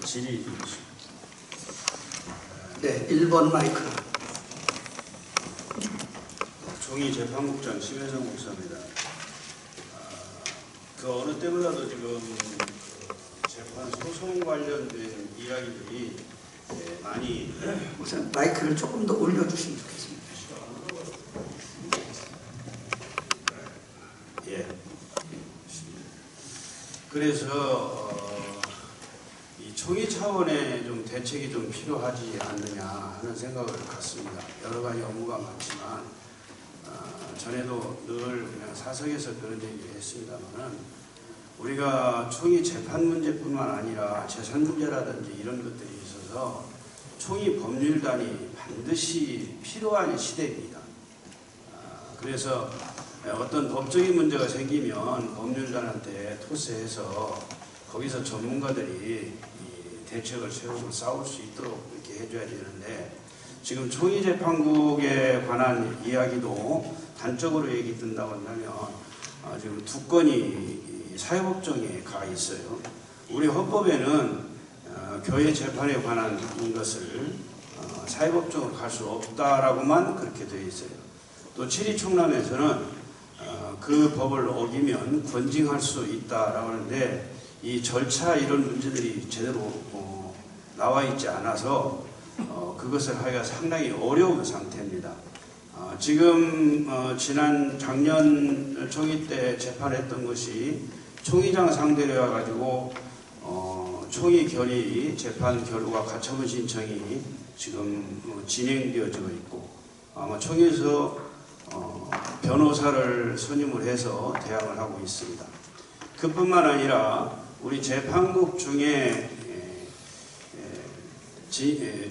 질의 주십시오. 네, 1번 마이크. 종이 재판국장 심혜정 목사입니다. 그 어느 때보다도 지금 재판 소송 관련된 이야기들이 많이 우선 마이크를 조금 더 올려주시면 좋겠습니다. 예. 그래서 이 총리 차원의 좀 대책이 좀 필요하지 않느냐 하는 생각을 갖습니다. 여러 가지 업무가 많지만 전에도 늘 그냥 사석에서 그런 얘기를 했습니다만은 우리가 총리 재판 문제뿐만 아니라 재산 문제라든지 이런 것들이 있어서 총리 법률단이 반드시 필요한 시대입니다. 그래서 어떤 법적인 문제가 생기면 법률단한테 토스해서 거기서 전문가들이 대책을 세우고 싸울 수 있도록 이렇게 해줘야 되는데 지금 총리재판국에 관한 이야기도 단적으로 얘기 든다고 한다면 지금 두 건이 사회법정에 가 있어요. 우리 헌법에는 교회 재판에 관한 것을 사회법정으로 갈 수 없다라고만 그렇게 되어 있어요. 또 7.2 총람에서는 그 법을 어기면 권징할 수 있다라고 하는데 이 절차 이런 문제들이 제대로 나와 있지 않아서 그것을 하기가 상당히 어려운 상태입니다. 지금 작년 총리 때 재판했던 것이 총리장 상대로 해가지고 총리 결의 재판 결과 가처분 신청이 지금 진행되어지고 있고 아마 총리에서 변호사를 선임을 해서 대항을 하고 있습니다. 그뿐만 아니라 우리 재판국 중에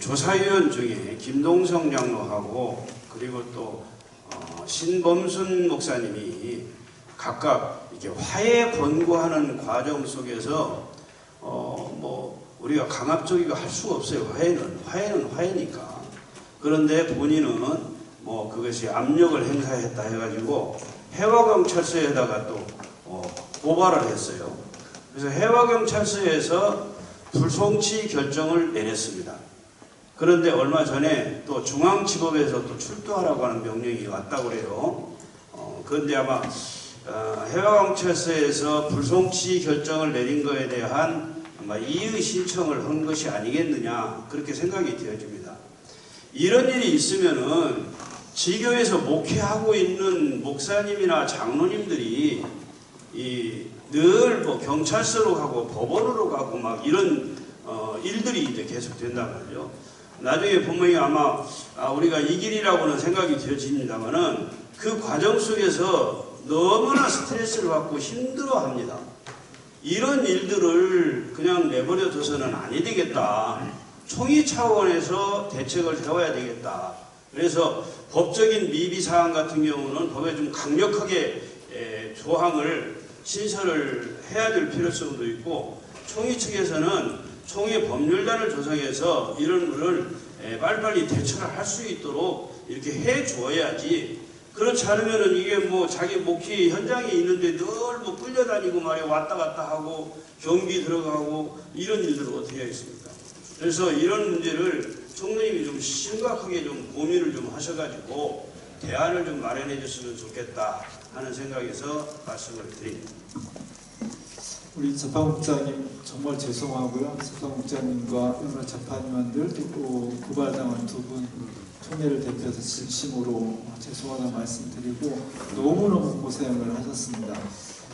조사위원 중에 김동성 장로하고 그리고 또 신범순 목사님이 각각 이렇게 화해 권고하는 과정 속에서 우리가 강압적이고 할 수가 없어요. 화해는 화해니까. 그런데 본인은 그것이 압력을 행사했다 해가지고 해화경찰서에다가 또 고발을 했어요. 그래서 해화경찰서에서 불송치 결정을 내렸습니다. 그런데 얼마 전에 또 중앙지법에서 또 출두하라고 하는 명령이 왔다고 그래요. 그런데 아마 해화경찰서에서 불송치 결정을 내린 것에 대한 아마 이의 신청을 한 것이 아니겠느냐 그렇게 생각이 되어집니다. 이런 일이 있으면은 지교에서 목회하고 있는 목사님이나 장로님들이 늘 경찰서로 가고 법원으로 가고 막 이런 일들이 이제 계속 된단 말이죠. 나중에 분명히 아마 우리가 이 길이라고는 생각이 되어집니다만은 그 과정 속에서 너무나 스트레스를 받고 힘들어합니다. 이런 일들을 그냥 내버려 둬서는 아니 되겠다. 총리 차원에서 대책을 세워야 되겠다. 그래서 법적인 미비사항 같은 경우는 법에 좀 강력하게 조항을 신설을 해야 될 필요성도 있고 총리 측에서는 총리 법률단을 조성해서 이런 것을 빨리빨리 대처를 할 수 있도록 이렇게 해 주어야지. 그렇지 않으면은 이게 자기 목회 현장에 있는데 늘 끌려다니고 말이야 왔다 갔다 하고 경비 들어가고 이런 일들을 어떻게 하겠습니까? 그래서 이런 문제를 총리님이 좀 심각하게 좀 고민을 좀 하셔가지고 대안을 좀 마련해 줬으면 좋겠다 하는 생각에서 말씀을 드립니다. 우리 재판국장님 정말 죄송하고요. 재판국장님과 여러 재판위원들 또 고발당한 두 분 총회를 대표해서 진심으로 죄송하다는 말씀드리고 너무너무 고생을 하셨습니다.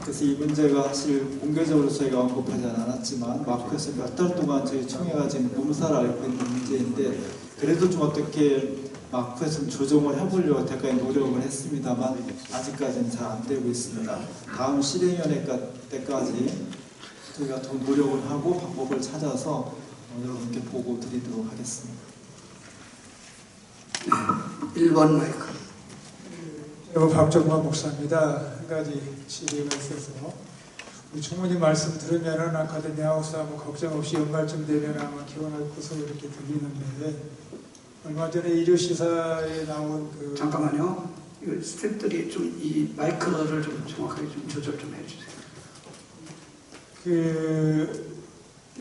그래서 이 문제가 사실 공개적으로 저희가 언급하지 않았지만 마크에서 몇 달 동안 저희 총회가 지금 몸살을 앓고 있는 문제인데 그래도 좀 어떻게 마크에서 좀 조정을 해보려고 대가에 노력을 했습니다만 아직까지는 잘 안 되고 있습니다. 다음 실행위원회 때까지 저희가 더 노력을 하고 방법을 찾아서 여러분께 보고 드리도록 하겠습니다. 1번 마이크. 박정만 목사입니다. 한 가지 질의가 있어서 우리 총무님 말씀 들으면은 아카데미 하우스 아무 걱정 없이 연말쯤 되면 아마 기원할 것으로 이렇게 들리는데 얼마 전에 일요 시사에 나온 잠깐만요. 이거 스태프들이 좀 이 마이크를 좀 정확하게 좀 조절 좀 해주세요.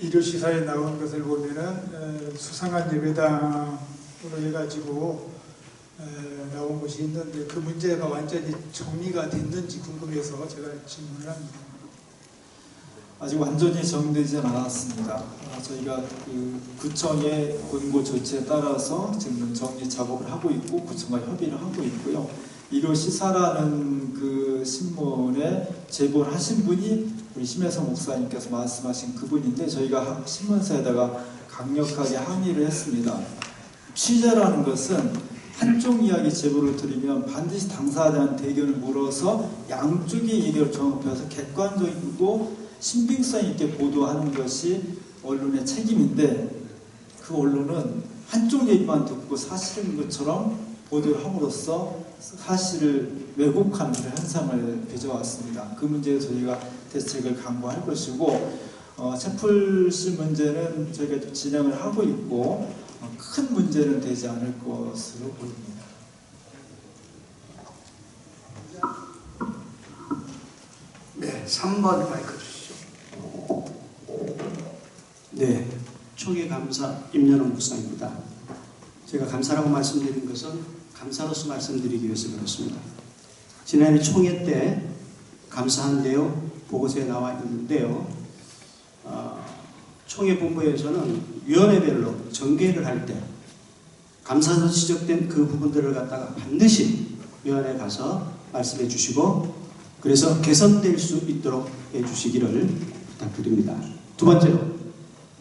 일요 시사에 나온 것을 보면은 수상한 예배당으로 해가지고 나온 것이 있는데 그 문제가 완전히 정리가 됐는지 궁금해서 제가 질문을 합니다. 아직 완전히 정리되지 않았습니다. 저희가 그 구청의 권고 조치에 따라서 지금 정리 작업을 하고 있고 구청과 협의를 하고 있고요. 일요 시사라는 그 신문에 제보를 하신 분이 우리 심혜성 목사님께서 말씀하신 그분인데 저희가 신문사에다가 강력하게 항의를 했습니다. 취재라는 것은 한쪽 이야기 제보를 드리면 반드시 당사자한테 의견을 물어서 양쪽의 얘기를 종합해서 객관적이고 신빙성 있게 보도하는 것이 언론의 책임인데 그 언론은 한쪽 얘기만 듣고 사실인 것처럼 보도를 함으로써 사실을 왜곡하는 그런 현상을 빚어왔습니다. 그 문제에 저희가 대책을 강구할 것이고 채플씨 문제는 저희가 진행을 하고 있고 큰 문제는 되지 않을 것으로 보입니다. 네, 3번 마이크 주시죠. 네, 초계 감사 임연원 목사입니다. 제가 감사라고 말씀드린 것은 감사로서 말씀드리기 위해서 그렇습니다. 지난해 총회 때 감사한 내용 보고서에 나와 있는데요. 총회 본부에서는 위원회별로 정개를 할 때 감사서 지적된 그 부분들을 갖다가 반드시 위원회에 가서 말씀해 주시고 그래서 개선될 수 있도록 해주시기를 부탁드립니다. 두 번째로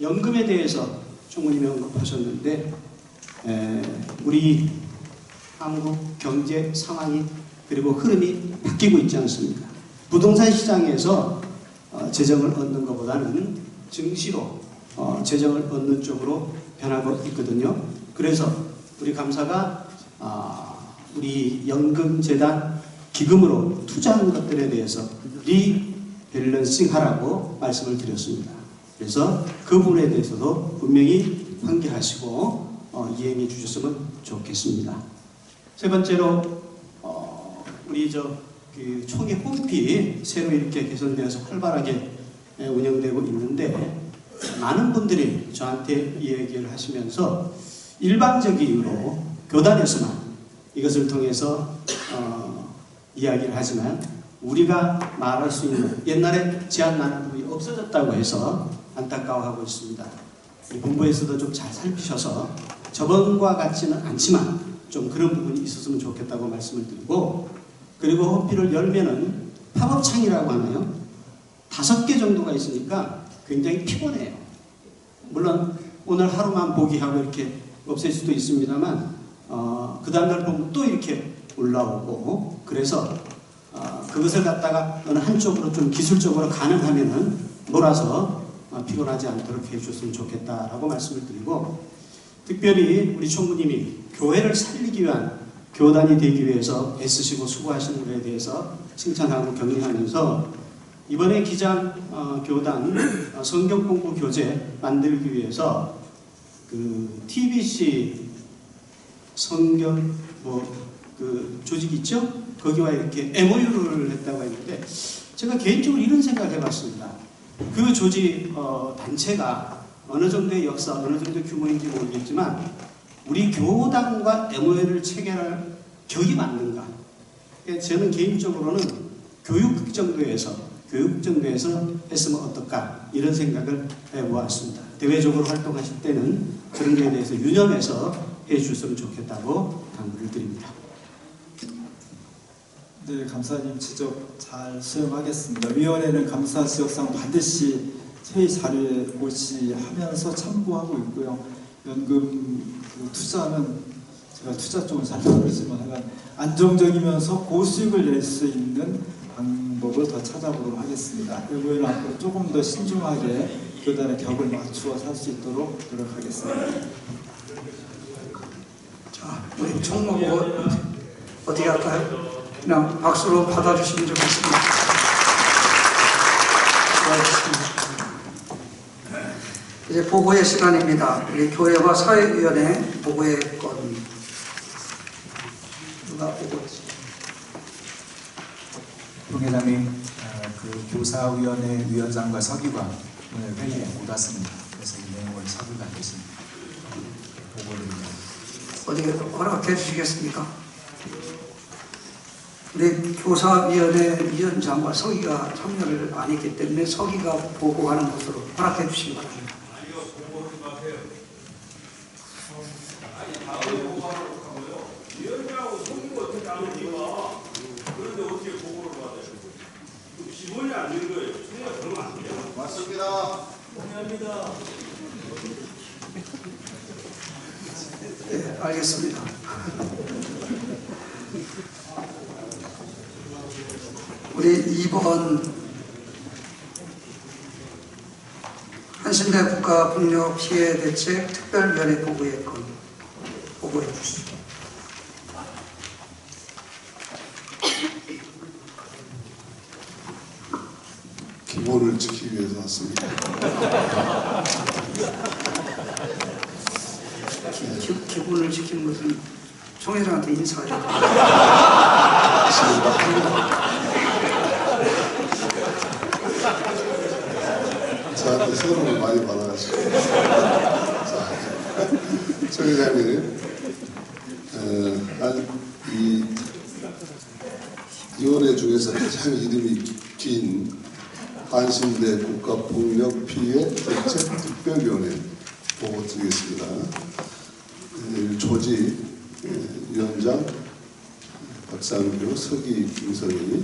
연금에 대해서 총무님이 언급하셨는데 우리 한국 경제 상황이 그리고 흐름이 바뀌고 있지 않습니까? 부동산 시장에서 재정을 얻는 것보다는 증시로 재정을 얻는 쪽으로 변하고 있거든요. 그래서 우리 감사가 우리 연금재단 기금으로 투자하는 것들에 대해서 리밸런싱 하라고 말씀을 드렸습니다. 그래서 그 부분에 대해서도 분명히 환기하시고 이행해 주셨으면 좋겠습니다. 세 번째로 우리 그 총회 홈피 새로 이렇게 개선되어서 활발하게 운영되고 있는데 많은 분들이 저한테 이 얘기를 하시면서 일방적 이유로 교단에서만 이것을 통해서 이야기를 하지만 우리가 말할 수 있는 옛날에 제한 많은 부분이 없어졌다고 해서 안타까워하고 있습니다. 우리 본부에서도 좀 잘 살피셔서 저번과 같지는 않지만 좀 그런 부분이 있었으면 좋겠다고 말씀을 드리고 그리고 홈피를 열면은 팝업창이라고 하나요? 5개 정도가 있으니까 굉장히 피곤해요. 물론 오늘 하루만 보기하고 이렇게 없앨 수도 있습니다만 그 다음날 보면 또 이렇게 올라오고 그래서 그것을 갖다가 어느 한쪽으로 좀 기술적으로 가능하면은 몰아서 피곤하지 않도록 해주셨으면 좋겠다라고 말씀을 드리고 특별히 우리 총무님이 교회를 살리기 위한 교단이 되기 위해서 애쓰시고 수고하시는 것에 대해서 칭찬하고 격려하면서 이번에 기장 교단 성경 공부 교재 만들기 위해서 그 TBC 성경 그 조직 있죠? 거기와 이렇게 MOU를 했다고 했는데 제가 개인적으로 이런 생각을 해봤습니다. 그 조직 단체가 어느 정도의 역사, 어느 정도의 규모인지 모르겠지만 우리 교단과 MOU를 체결할 격이 맞는가? 저는 개인적으로는 교육 정도에서 했으면 어떨까 이런 생각을 해보았습니다. 대외적으로 활동하실 때는 그런 것에 대해서 유념해서 해주셨으면 좋겠다고 당부를 드립니다. 네, 감사님 지적 잘 수용하겠습니다. 위원회는 감사 지적상 반드시 회의 자료에 고시하면서 참고하고 있고요. 연금 투자는 제가 투자 쪽은 잘 모르지만 약간 안정적이면서 고수익을 낼 수 있는 방법을 더 찾아보도록 하겠습니다. 이번에는 앞으로 조금 더 신중하게 교단의 격을 맞추어 살 수 있도록 노력하겠습니다. 자, 우리 총무부 어떻게 할까요? 그냥 박수로 받아주시면 좋겠습니다. 수고하셨습니다. 이제 보고의 시간입니다. 우리 교회와 사회위원회 보고의 건 누가 보고했지? 총회장님, 그 교사위원회 위원장과 서기관 오늘 회의에 못 왔습니다. 그래서 이 내용을 서둘러야 되십니다. 보고드립니다. 어떻게 허락해 주시겠습니까? 우리 교사위원회 위원장과 서기가 참여를 안 했기 때문에 서기가 보고하는 것으로 허락해 주시기 바랍니다. 위원장하고 서기가 어떻게 안 합니까? 그런데 어떻게 보고를 받아요? 기본이 안 된 거예요. 서기가 그러면 안 돼요. 맞습니다. 동의합니다. 네, 알겠습니다. 우리 2번 한신대 국가폭력 피해 대책 특별위원회 보고의 건 보고해 주시죠. 기본을 지키기 위해서 왔습니다. 기본을 지키는 것은 총 회장한테 인사하죠. 저한테 서름을 많이 받아가지고. 조 회장님, 이 위원회 중에서 가장 이름이 긴 한신대 국가폭력 피해 대책 특별위원회 보고 드리겠습니다. 조지 위원장 박상규 서기 김선희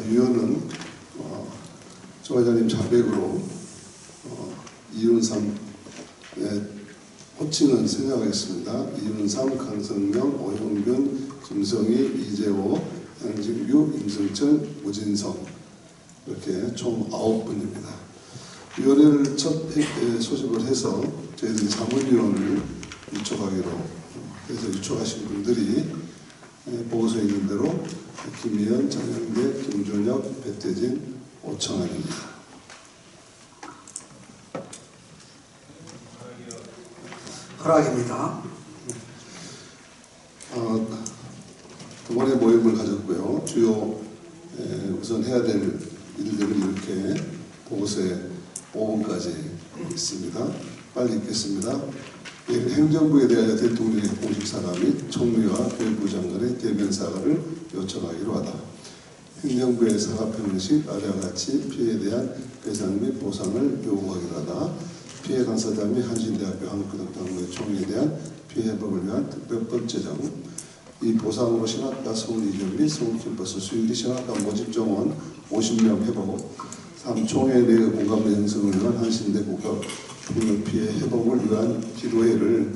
위원은 조 회장님 자백으로 이윤삼 호칭은 생략하겠습니다. 이윤삼, 강성명, 오형균, 김성희, 이재호, 양진규, 임승철, 우진성 이렇게 총 9분입니다. 위원회를 첫 소집을 해서 저희들이 자문위원을 유촉하기로 해서 유촉하신 분들이 보고서에 있는 대로 김희연, 장영대, 김준혁, 배태진, 오청환입니다. 허락입니다. 두 번의 모임을 가졌고요. 주요 우선 해야 될 일들을 이렇게 보고서에 5번까지 있습니다. 빨리 읽겠습니다. 행정부에 대하여 대통령의 공식 사과 및 총리와 교육부 장관의 대면 사과를 요청하기로 하다. 행정부의 사과 표명식 아래와 같이 피해에 대한 배상 및 보상을 요구하기로 하다. 피해 당사자 및 한신대학교 한국교육당국의 총리에 대한 피해 회복을 위한 특별법 제정, 이 보상으로 신학과 서울 이전 및 서울 캠퍼스 수유리 신학과 모집 정원 50명 회복, 3. 총회 내의 공감대 형성을 위한 한신대 국가폭력 피해 회복을 위한 기도회를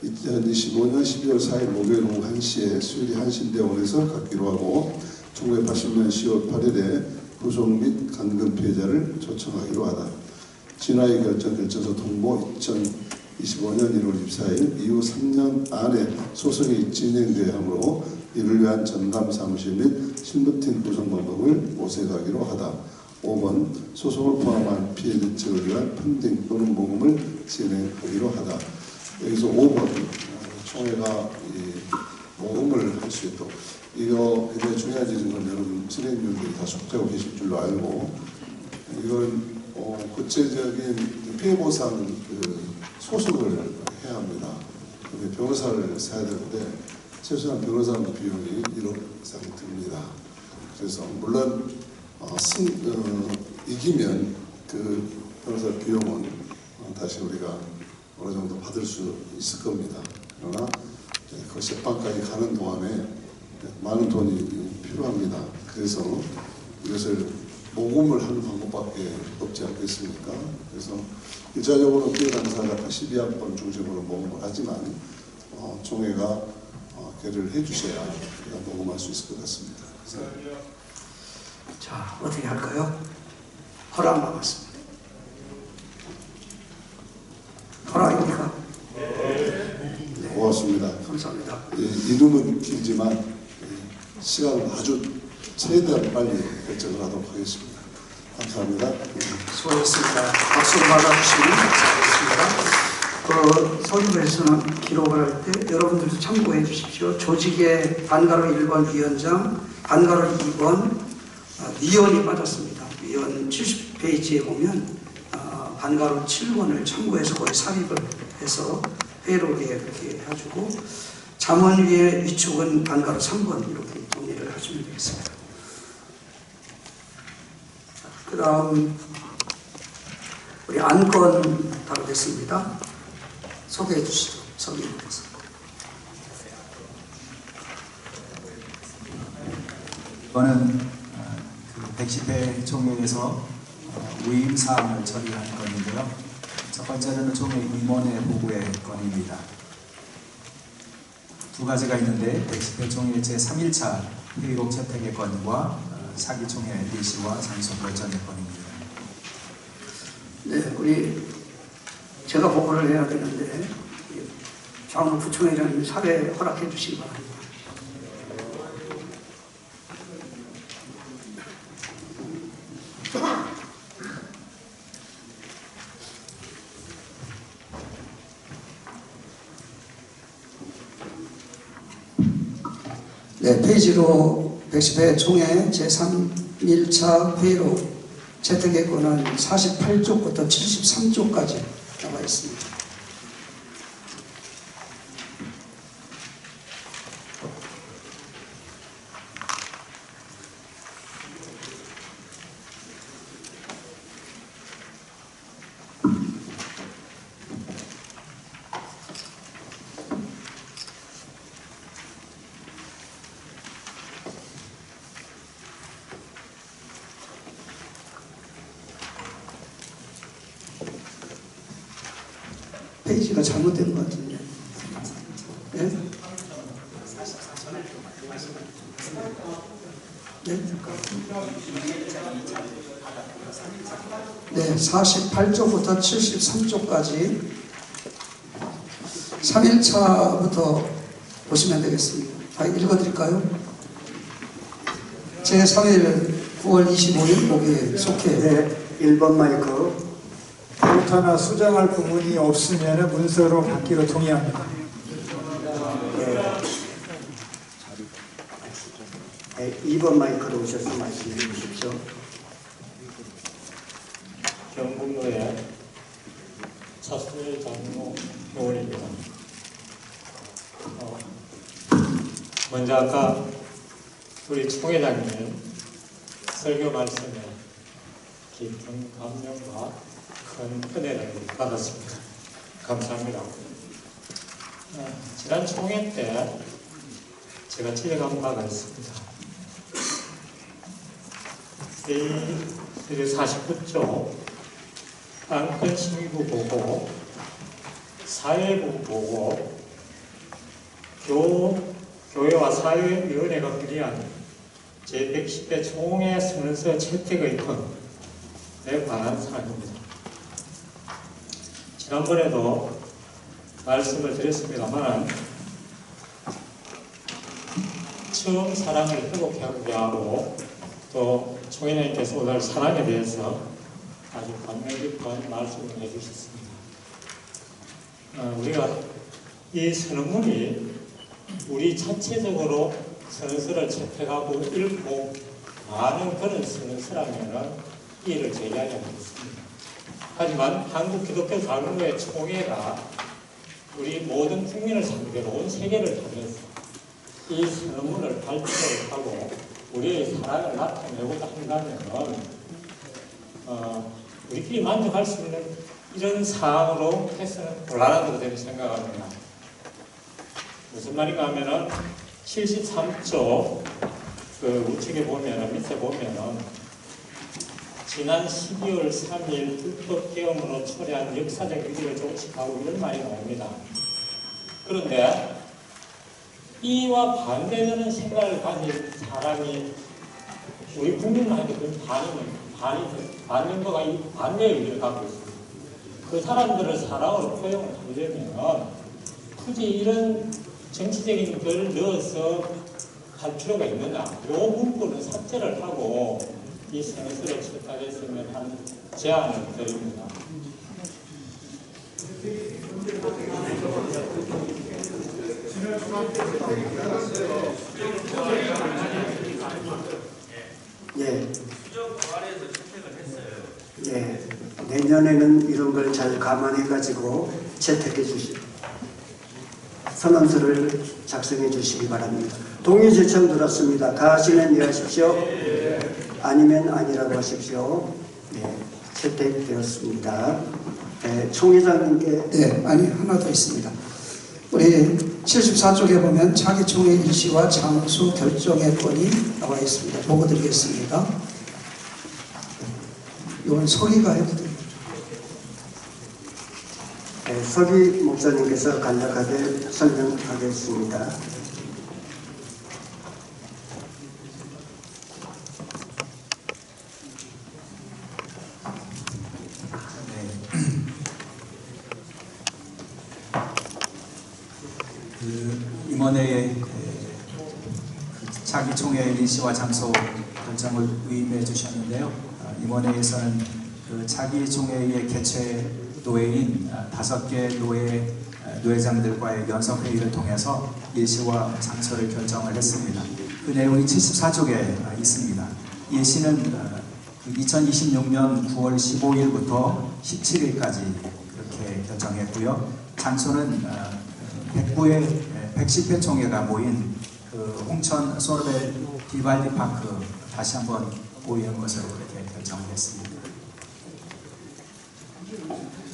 2025년 12월 4일 목요일 오후 1시에 수유리 한신대원에서 갖기로 하고 1980년 10월 8일에 후속 및 감금 피해자를 초청하기로 하다. 진화의 결정서 통보 2025년 1월 24일 이후 3년 안에 소송이 진행되어야 하므로 이를 위한 전담 사무실 및 실무팀 구성 방법을 모색하기로 하다. 5번 소송을 포함한 피해 대책을 위한 펀딩 또는 모금을 진행하기로 하다. 여기서 5번 총회가 모금을 할 수 있도록 이거 굉장히 중요한 일인 건 여러분 진행률들이 다 숙지하고 계실 줄로 알고 이건 구체적인 피해 보상 소송을 해야 합니다. 변호사를 사야 되는데 최소한 변호사 비용이 1억 이상 듭니다. 그래서 물론 이기면 그 변호사 비용은 다시 우리가 어느 정도 받을 수 있을 겁니다. 그러나 그 재판까지 가는 동안에 많은 돈이 필요합니다. 그래서 이것을 모금을 하는 방법밖에 없지 않겠습니까? 그래서 일차적으로 피해 당사자 82학번 중심으로 모금을 하지만 총회가 개를 해주셔야 우리가 모금할 수 있을 것 같습니다. 자, 어떻게 할까요? 허락 남았습니다. 허락입니까? 네. 고맙습니다. 감사합니다. 이름은 길지만 시간은 아주 최대한 빨리 결정을 하도록 하겠습니다. 감사합니다. 수고하셨습니다. 박수 받아주시면 감사하겠습니다. 서류에서는 기록을 할 때 여러분들도 참고해 주십시오. 조직의 반가로 1번 위원장, 반가로 2번 위원이 빠졌습니다. 위원 70페이지에 보면 단가로 7번을 참고해서 거의 삽입을 해서 회로에 이렇게 해주고 잠원 위에 위축은 단가로 3번 이렇게 정리를 하시면 되겠습니다. 그 다음 우리 안건 다루겠습니다. 소개해 주시죠. 서기님께서. 이거는 그 110회 총회에서 위임 사항을 처리한 건인데요. 첫 번째는 총회 임원회 보고의 건입니다. 두 가지가 있는데 110회 총회 제3일차 회의록 채택의 건과 사기 총회 일시와 장소 결정의 건입니다. 네, 우리 제가 보고를 해야 되는데 장로 부총회장님 사례 허락해 주시기 바랍니다. 네, 페이지로 110회 총회 제3일차 회의록 채택의 건은 48쪽부터 73쪽까지 나와 있습니다. 페이지가 잘못된 것 같은데. 네? 네? 네, 48쪽부터 73쪽까지 3일차부터 보시면 되겠습니다. 다 읽어드릴까요? 제3일 9월 25일 목요일 속해. 네, 1번 마이크. 오타나 수정할 부분이 없으면 문서로 받기로 동의합니다. 네, 2번 마이크로 오셔서 말씀해 주십시오. 경북로의 차순일 장로 교원입니다. 먼저 아까 우리 총회장님 설교 말씀에 깊은 감명과 큰 은혜를 받았습니다. 감사합니다. 지난 총회 때 제가 지적한 바가 있습니다. 이 49조 안건 심의부 보고 사회부 보고 교회와 사회위원회가 결의한 제110회 총회 선언서 채택의 건에 관한 사항입니다. 지난번에도 말씀을 드렸습니다만 처음 사랑을 회복하게 하고 또 총회장님께서 오늘 사랑에 대해서 아주 감명 깊은 말씀을 해주셨습니다. 우리가 이 선언문이 우리 자체적으로 선언서를 채택하고 읽고 많은 그런 선언서라면 이의를 제기하지 않겠습니다. 하지만 한국 기독교 장로회 총회가 우리 모든 국민을 상대로 온 세계를 통해서 이 선언문을 발표를 하고 우리의 사랑을 나타내고자 한다면 우리끼리 만족할 수 있는 이런 사항으로 해서는 곤란하다고 저는 생각합니다. 무슨 말인가 하면은 73조 그 우측에 보면은 밑에 보면은 지난 12월 3일 불법 계엄으로 초래한 역사적 위기를 종식하고 이런 말이 나옵니다. 그런데 이와 반대되는 생각을 가진 사람이 우리 국민한테 그 반인거가 이 반대의 의미를 갖고 있습니다. 그 사람들을 사랑으로 포용을 하려면 굳이 이런 정치적인 걸 넣어서 할 필요가 있느냐. 이 문구는 삭제를 하고 이 선언서를 채택했으면 하는 제안을 드립니다. 예. 수정 부활에서 채택을 했어요. 예. 내년 내년에는 이런 걸 잘 감안해 가지고 채택해 주시고 선언서를 작성해 주시기 바랍니다. 동의 제청 들었습니다. 가하시면 이해하십시오. 아니면 아니라고 하십시오. 네, 채택되었습니다. 네, 총회장님께. 네, 아니 하나 더 있습니다. 우리 74쪽에 보면 자기 총회 일시와 장소 결정의 권이 나와 있습니다. 보고 드리겠습니다. 이건 서기가 해도 됩니다. 네, 서기 목사님께서 간략하게 설명하겠습니다. 임원회의 차기 총회 일시와 장소 결정을 위임해 주셨는데요. 임원회에서는 그 차기 총회의 개최 노회인 5개 노회 노회장들과의 연석회의를 통해서 일시와 장소를 결정을 했습니다. 그 내용이 74쪽에 있습니다. 일시는 2026년 9월 15일부터 17일까지 그렇게 결정했고요. 장소는 백구의 110회 총회가 모인 그 홍천 소르벨 비발디 파크 다시 한번 모이는 것으로 그렇게 결정을 했습니다.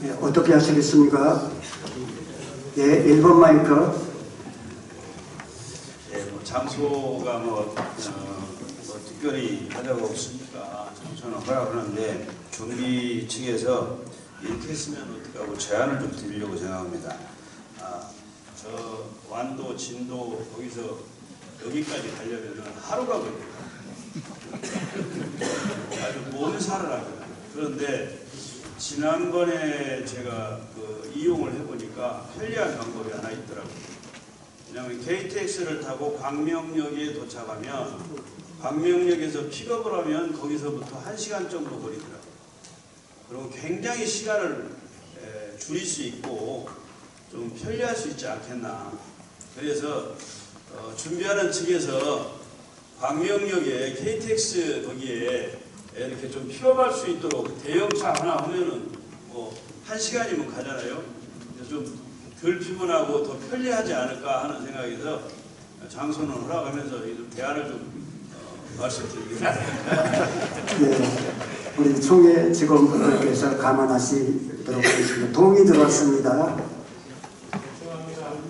네, 어떻게 하시겠습니까? 예, 1번 마이크. 예, 뭐 장소가 뭐 특별히 하자고 없으니까 장소는 허락하는데 경비 측에서 이렇게 했으면 어떡하고 제안을 좀 드리려고 생각합니다. 저 완도, 진도 거기서 여기까지 가려면 하루가 걸려요. 아주 먼 산을 하거든요. 그런데 지난번에 제가 그 이용을 해보니까 편리한 방법이 하나 있더라고요. 왜냐하면 KTX를 타고 광명역에 도착하면 광명역에서 픽업을 하면 거기서부터 1시간 정도 걸리더라고요. 그리고 굉장히 시간을 줄일 수 있고 좀 편리할 수 있지 않겠나. 그래서 준비하는 측에서 광명역에 KTX 거기에 이렇게 좀 픽업할 수 있도록 대형차 하나 하면은 뭐 1시간이면 가잖아요. 좀 덜 피곤하고 더 편리하지 않을까 하는 생각에서 장소는 허락하면서 좀 대안을 좀 말씀드리겠습니다. 네, 우리 총회 직원분들께서 감안하시도록 하겠습니다. 동의 들었습니다.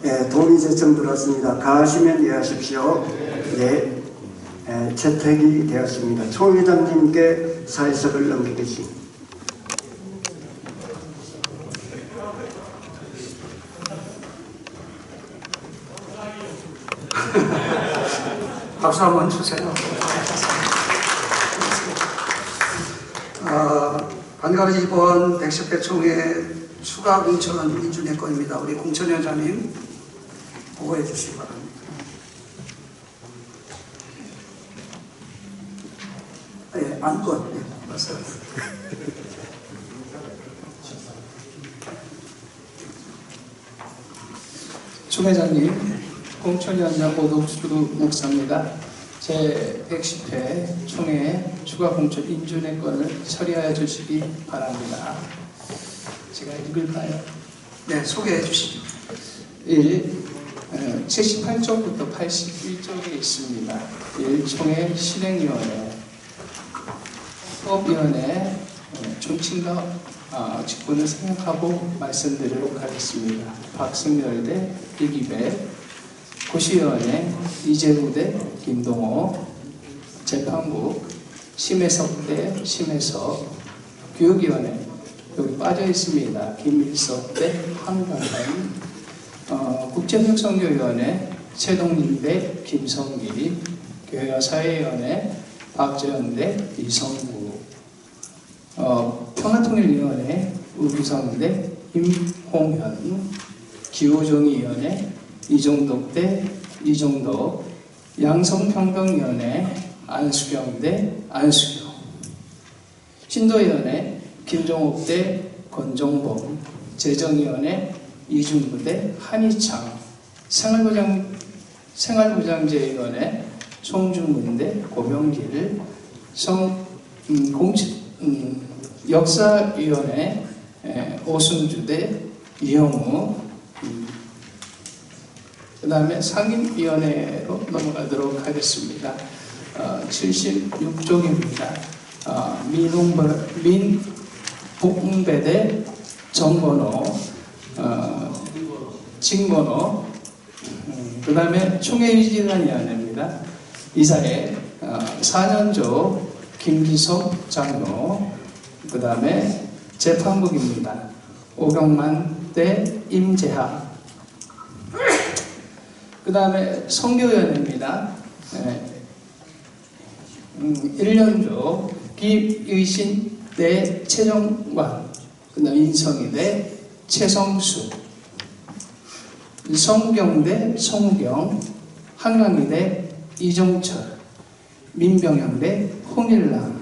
네, 동의 제청 들었습니다. 가하시면 이해하십시오. 네, 채택이 되었습니다. 총회장님께 사회석을 넘기겠습니다. 박수 한번 주세요. 반가운 이번 110회 총회 추가 공천은 민준의 건입니다. 우리 공천위원장님 보고해 주시기 바랍니다. 네, 안건. 네, 맞습니다. 총회장님, 공천위원장 오덕수 목사입니다. 제 110회 총회 추가 공천 인준의 건을 처리하여 주시기 바랍니다. 제가 읽을까요? 네, 소개해 주시죠. 1. 78쪽부터 81쪽에 있습니다. 1. 총회 실행위원회 법위원회 정치인과 직분을 생각하고 말씀드리도록 하겠습니다. 박승열 대 이기배, 고시위원회 이재구 대 김동호, 재판국 심혜석 대 심혜석, 교육위원회 여기 빠져 있습니다. 김일석 대 황강한, 국제협상위원회 최동림 대 김성기, 교회사회위원회 박재영 대 이성구, 평화통일위원회 우규성 대 임홍현, 기후정의위원회 이종덕 대 이종덕, 양성평등위원회 안수경 대 안수경, 신도위원회 김종옥 대 권종범, 재정위원회 이중구 대 한희창, 생활보장제위원회 송중근 대 고병길, 역사위원회 오순주 대 이영우, 그 다음에 상임위원회로 넘어가도록 하겠습니다. 76쪽입니다. 민복배 대 정건호, 진건호, 그 다음에 총회유지단위원회입니다. 이사회 4년조 김기석 장로, 그 다음에 재판국입니다. 오경만 대 임재하, 그 다음에 선교위원회입니다. 1년조 김의신 대 최정관, 그 다음에 인성희 대 최성수, 성경 대 송경, 한강희 대 이종철, 민병양 대 홍일랑,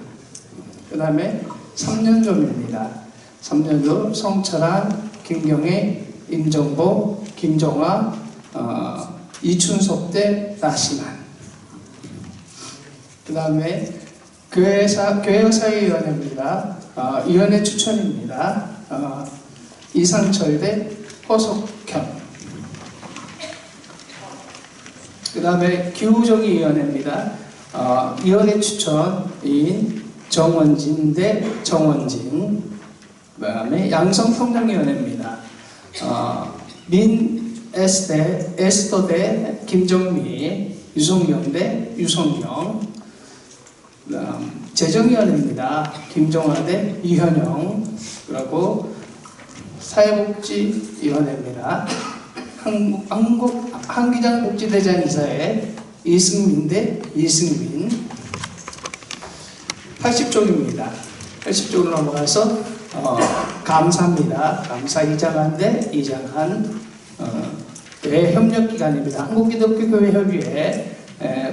그 다음에 3년조입니다. 3년조 성철한, 김경애, 임정보, 김정화, 이춘석 대 나시만, 그 다음에 교회사회위원회입니다. 위원회 추천입니다. 이상철 대 허석현, 그 다음에 기후정의위원회입니다. 위원회 추천인 정원진 대 정원진, 그 다음에 양성평등위원회입니다. 에스더 대 김정미, 유성경 대 유성경, 그 다음 재정위원회입니다. 김정화 대 이현영, 그리고 사회복지위원회입니다. 한기장복지대장 이사회 이승민 대 이승민. 80쪽입니다. 80쪽으로 넘어가서 감사입니다. 감사 이장한 대 이장한 협력기관입니다. 한국기독교교회협의회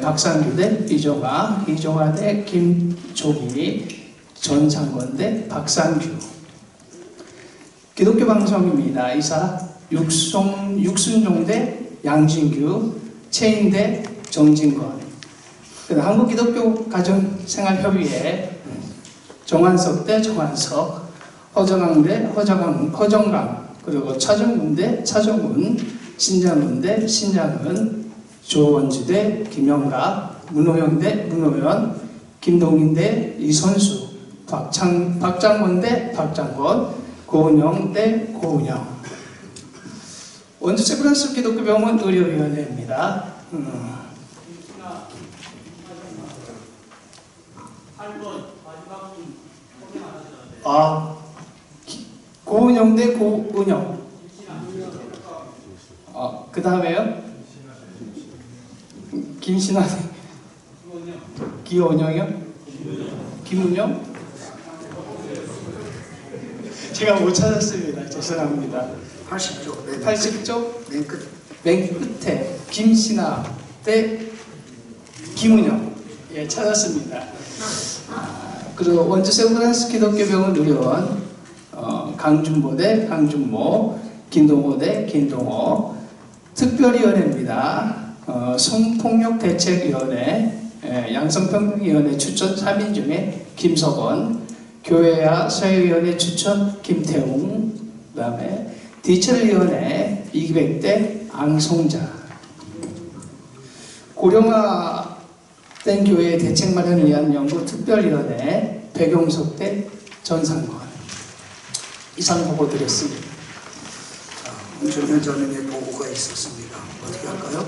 박상규 대 이종화, 이종화 대 김종희, 전상권 대 박상규. 기독교방송입니다. 이사 육순종 대 양진규, 최인 대 정진건. 한국기독교가정생활협의회 정한석 대 정한석, 허정강 대 허정강, 그리고 차정문 대 차정문, 신장문 대 신장은, 조원주 대 김영각, 문호영 대 문호연, 김동인 대 이선수, 박장권 대 박장권, 고은영 대 고은영. 원주 세브란스 기독교병원 의료위원회입니다. 고은영 대 고은영. 그 다음에요? 김신아, 기원영이요? 김은영? 제가 못 찾았습니다. 죄송합니다. 80쪽. 80쪽 맨 끝. 맨 끝에 김신아 대 김은영. 예, 찾았습니다. 그리고 원주 세브란스 기독교병원 의료원 강준모 대 강준모, 김동호 대 김동호. 특별위원회입니다. 성폭력대책위원회, 양성평등위원회 추천 3인 중에 김석원, 교회와 사회위원회 추천 김태웅, 그 다음에 디첼위원회 이백대 앙송자. 고령화된 교회 대책 마련을 위한 연구 특별위원회 백용석 대 전상권. 이상 보고 드렸습니다. 전 위원장님의 보고가 있었습니다. 어떻게 할까요?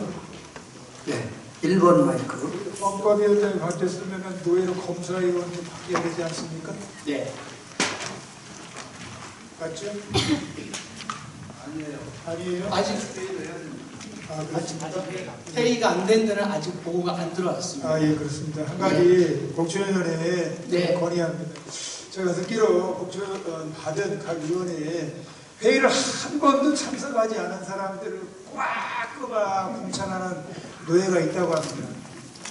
네, 1번 마이크. 법과위원장이 바뀌었으면 노예로 검사위원도 바뀌어야 되지 않습니까? 네. 맞죠? 아니에요. 아니에요? 아직 회의가 안 된 데는 아직 보고가 안 들어왔습니다. 예, 그렇습니다. 한 가지 복지위원회에 네. 건의합니다. 제가 듣기로 복지원 받은 각 위원회에 회의를 한 번도 참석하지 않은 사람들을 꽉 끄바 공천하는 노예가 있다고 합니다.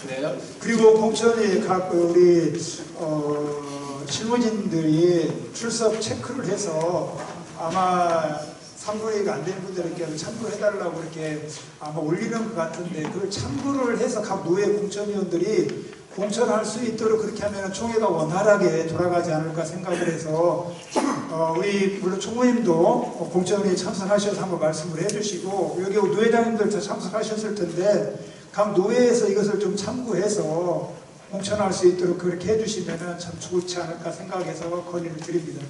그래요? 그리고 공천이 각 우리 실무진들이 출석 체크를 해서 아마 3분의 2가 안 되는 분들에게 참고해달라고 이렇게 아마 올리는 것 같은데 그걸 참고를 해서 각 노예 공천위원들이 공천할 수 있도록 그렇게 하면 총회가 원활하게 돌아가지 않을까 생각을 해서 우리 물론 총무님도 공천에 참석하셔서 한번 말씀을 해주시고 여기 노회장님들 다 참석하셨을 텐데 각 노회에서 이것을 좀 참고해서 공천할 수 있도록 그렇게 해주시면 참 좋지 않을까 생각해서 건의를 드립니다.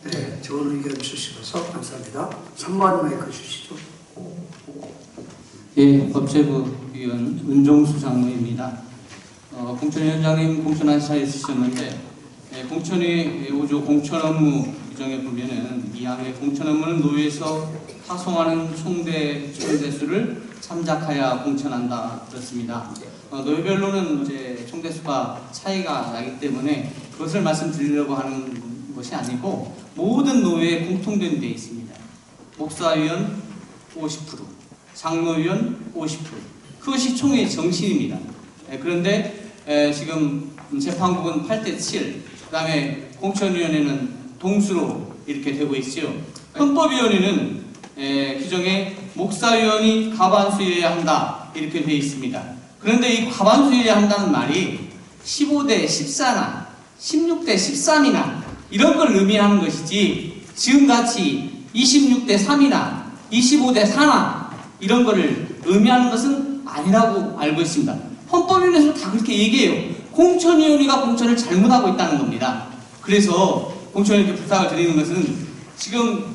네, 좋은 의견 주시고서 감사합니다. 3번 마이크 주시죠. 예, 법제부 위원 은종수 장로입니다. 공천위원장님 공천한 차 있으셨는데 공천위 5조 공천 업무 규정에 보면은 2항의 공천 업무는 노회에서 파송하는 총대수를 참작하여 공천한다 그렇습니다. 노회별로는 이제 총대수가 차이가 나기 때문에 그것을 말씀드리려고 하는 것이 아니고 모든 노회에 공통된 데 있습니다. 목사위원 50%, 장로위원 50%. 그것이 총회의 정신입니다. 그런데 지금 재판국은 8대7, 그 다음에 공천위원회는 동수로 이렇게 되고 있죠. 헌법위원회는 규정에 목사위원이 과반수여야 한다 이렇게 되어 있습니다. 그런데 이 과반수여야 한다는 말이 15대 14나 16대 13이나 이런 걸 의미하는 것이지 지금같이 26대 3이나 25대 4나 이런 거를 의미하는 것은 아니라고 알고 있습니다. 헌법위원회에서 다 그렇게 얘기해요. 공천위원회가 공천을 잘못하고 있다는 겁니다. 그래서 공천위원회께 부탁을 드리는 것은 지금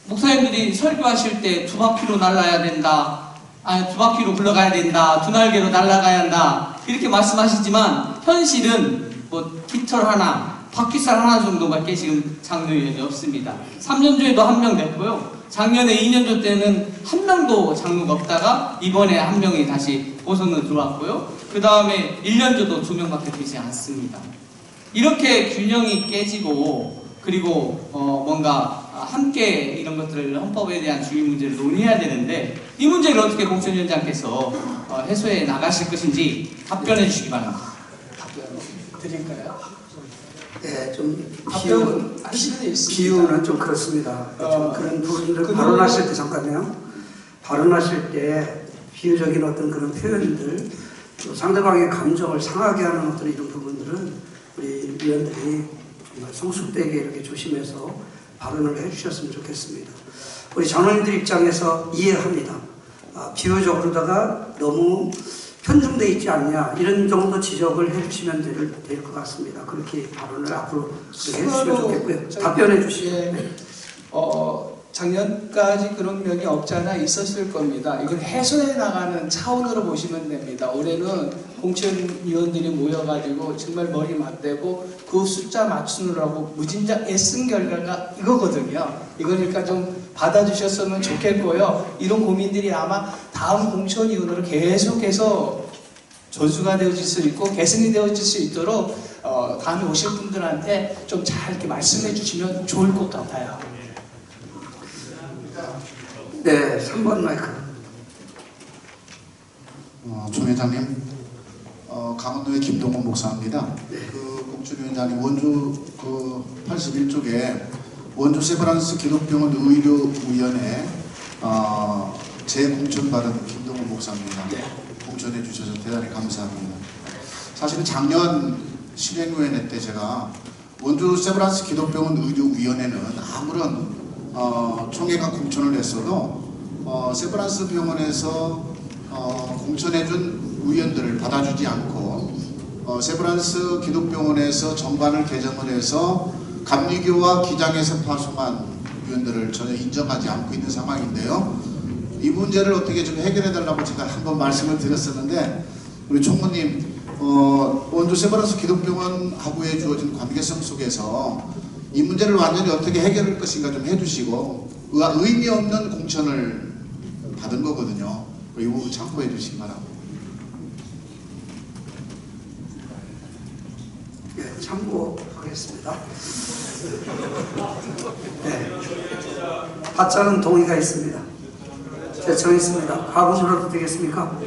목사님들이 설교하실 때 두 바퀴로 날아야 된다, 두 바퀴로 굴러가야 된다, 두 날개로 날아가야 한다 이렇게 말씀하시지만 현실은 뭐 깃털 하나, 바퀴살 하나 정도밖에 지금 장로위원이 없습니다. 3년조에도 1명 됐고요. 작년에 2년조 때는 1명도 장로가 없다가 이번에 1명이 다시 보선으로 들어왔고요. 그 다음에 1년조도 2명밖에 되지 않습니다. 이렇게 균형이 깨지고 그리고 뭔가 함께 이런 것들을 헌법에 대한 주의 문제를 논의해야 되는데 이 문제를 어떻게 공천위원장께서 해소해 나가실 것인지 답변해 주시기 바랍니다. 답변 드릴까요? 네, 좀 답변은 하시는 데 있습니다. 비유는 좀 그렇습니다. 좀 그런 부분들 발언하실 때 잠깐요. 발언하실 때 비유적인 어떤 그런 표현들, 또 상대방의 감정을 상하게 하는 어떤 이런 부분들은 우리 위원들이 정말 성숙되게 이렇게 조심해서 발언을 해주셨으면 좋겠습니다. 우리 장로님들 입장에서 이해합니다. 비유적으로다가 너무 편중되어 있지 않냐 이런 정도 지적을 해주시면 될 것 같습니다. 그렇게 발언을 앞으로 해주시면 좋겠고요. 답변해 주시죠. 네. 작년까지 그런 면이 없지 않아 있었을 겁니다. 이걸 해소해 나가는 차원으로 보시면 됩니다. 올해는 공천위원들이 모여가지고 정말 머리 맞대고 그 숫자 맞추느라고 무진장 애쓴 결과가 이거거든요. 이거니까 좀 받아주셨으면 좋겠고요. 이런 고민들이 아마 다음 공천위원으로 계속해서 전수가 되어질 수 있고 개선이 되어질 수 있도록 다음에 오실 분들한테 좀 잘 이렇게 말씀해 주시면 좋을 것 같아요. 네, 3번 마이크. 조 회장님, 강원도의 김동원 목사입니다. 그 공천위원장님 원주 그 81쪽에 원주 세브란스 기독병원 의료위원회 재공천받은 김동원 목사입니다. 공천해 주셔서 대단히 감사합니다. 사실은 작년 실행위원회 때 제가 원주 세브란스 기독병원 의료위원회는 아무런 총회가 공천을 했어도 세브란스 병원에서 공천해준 의원들을 받아주지 않고 세브란스 기독병원에서 정관을 개정을 해서 감리교와 기장에서 파송한 의원들을 전혀 인정하지 않고 있는 상황인데요. 이 문제를 어떻게 좀 해결해 달라고 제가 한번 말씀을 드렸었는데 우리 총무님 원주 세브란스 기독병원하고의 주어진 관계성 속에서 이 문제를 완전히 어떻게 해결할 것인가 좀 해주시고 의미 없는 공천을 받은 거거든요. 이 부분 참고해 주시기 바랍니다. 네, 참고하겠습니다. 네. 받자는 동의가 있습니다. 제청했습니다. 가부 눌러도 되겠습니까?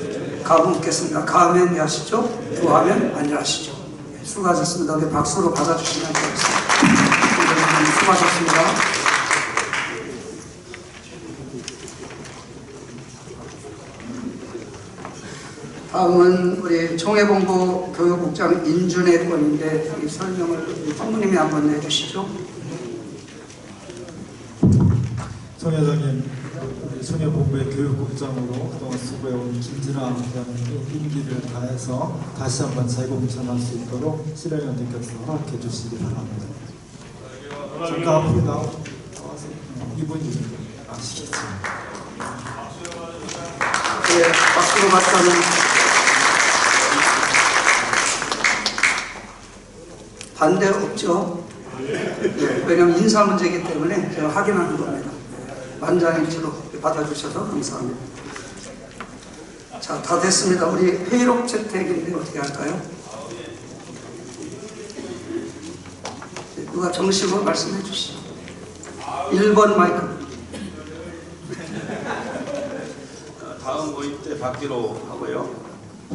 가부 묻겠습니다. 가하면 예 하시죠? 부하면 아니하시죠? 네, 수고하셨습니다. 우리 박수로 받아주시면 되겠습니다. 수고하셨습니다. 다음은 우리 총회본부 교육국장 인준의 건인데 이 설명을 총무님이 한번 해주시죠. 송 회장님, 우리 총회본부의 교육국장으로 그동안 수고해온 김진아 부장님이 임기를 다해서 다시 한번 재공천할 수 있도록 실행위원님께서 허락해 주시기 바랍니다. 잠깐 앞으로 나와서 이분이 아시겠죠? 네, 박수로 받자는 반대 없죠? 네, 왜냐하면 인사 문제이기 때문에 제가 확인하는 겁니다. 만장일치로 받아주셔서 감사합니다. 자, 다 됐습니다. 우리 회의록 채택인데 어떻게 할까요? 누가 정식으로 말씀해 주시죠. 1번 마이크. 다음 모임 때 받기로 하고요.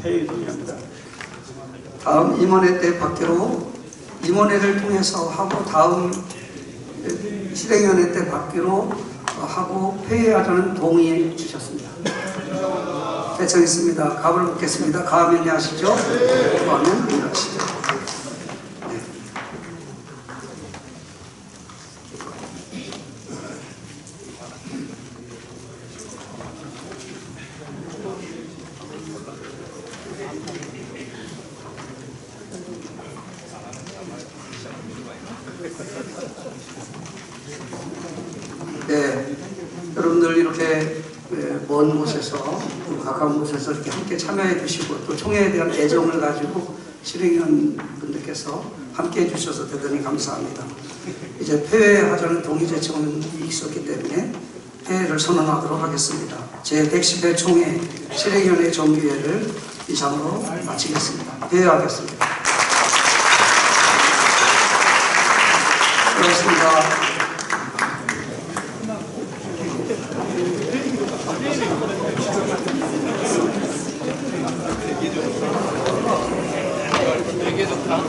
회의 동의합니다. 다음 임원회 때 받기로 임원회를 통해서 하고 다음 실행위원회 때 받기로 하고 회의하자는 동의 주셨습니다. 대청했습니다. 갑을 묻겠습니다. 가면 이해하시죠? 가면 이해하시죠? 네, 여러분들 이렇게 먼 곳에서 가까운 곳에서 이렇게 함께 참여해 주시고 또 총회에 대한 애정을 가지고 실행위원 분들께서 함께 해주셔서 대단히 감사합니다. 이제 폐회하자는 동의 제청은 있었기 때문에 폐회를 선언하도록 하겠습니다. 제110회 총회 실행위원회 정기회를 이상으로 마치겠습니다. 폐회하겠습니다. 고맙습니다. 되게 좋다.